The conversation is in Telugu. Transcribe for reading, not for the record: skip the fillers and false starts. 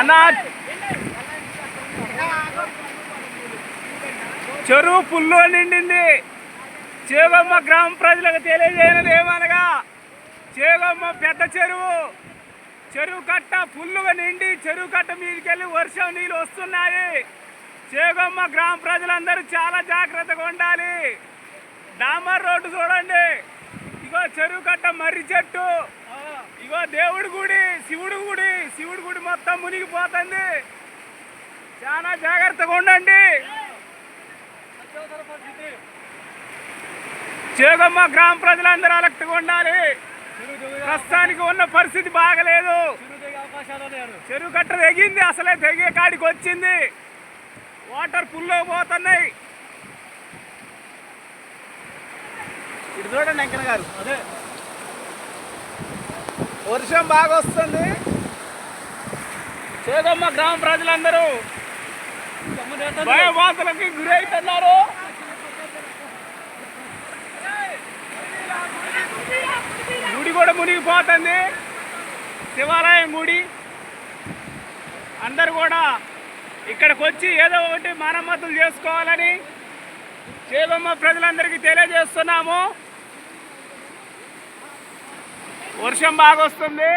అన్నా చెరువు పుల్లు నిండింది. చేగొమ్మ గ్రామ ప్రజలకు తెలియజేయనది ఏమనగా చేగొమ్మ పెద్ద చెరువు కట్ట ఫుల్లుగా నిండి చెరువు కట్ట మీదకి వెళ్ళి వర్షం నీళ్ళు వస్తున్నాయి. చేగొమ్మ గ్రామ ప్రజలందరూ చాలా జాగ్రత్తగా ఉండాలి. డామర్ రోడ్డు చూడండి, ఇగో చెరువు కట్ట మర్రి చెట్టు, ఇగో దేవుడి గుడి, శివుడి గుడి మొత్తం మునిగిపోతుంది. చాలా జాగ్రత్తగా ఉండండి. చేగొమ్మ గ్రామ ప్రజలందరూ అలర్ట్గా ఉండాలి. ప్రస్తుతానికి ఉన్న పరిస్థితి బాగలేదు. చెరువు కట్ట తెగింది, అసలే తెగే కాడికి వచ్చింది. వాటర్ ఫుల్లో పోతున్నాయి. ఇటు చూడండి వెంకన్న గారు, అదే వర్షం బాగా వస్తుంది. చేగొమ్మ గ్రామ ప్రజలందరూ భయవాదులకి గురైతున్నారు. గుడి కూడా మునిగిపోతుంది, శివాలయం గుడి. అందరు కూడా ఇక్కడికి వచ్చి ఏదో ఒకటి మరమ్మతులు చేసుకోవాలని చేగొమ్మ ప్రజలందరికీ తెలియజేస్తున్నాము. వర్షం బాగా వస్తుంది.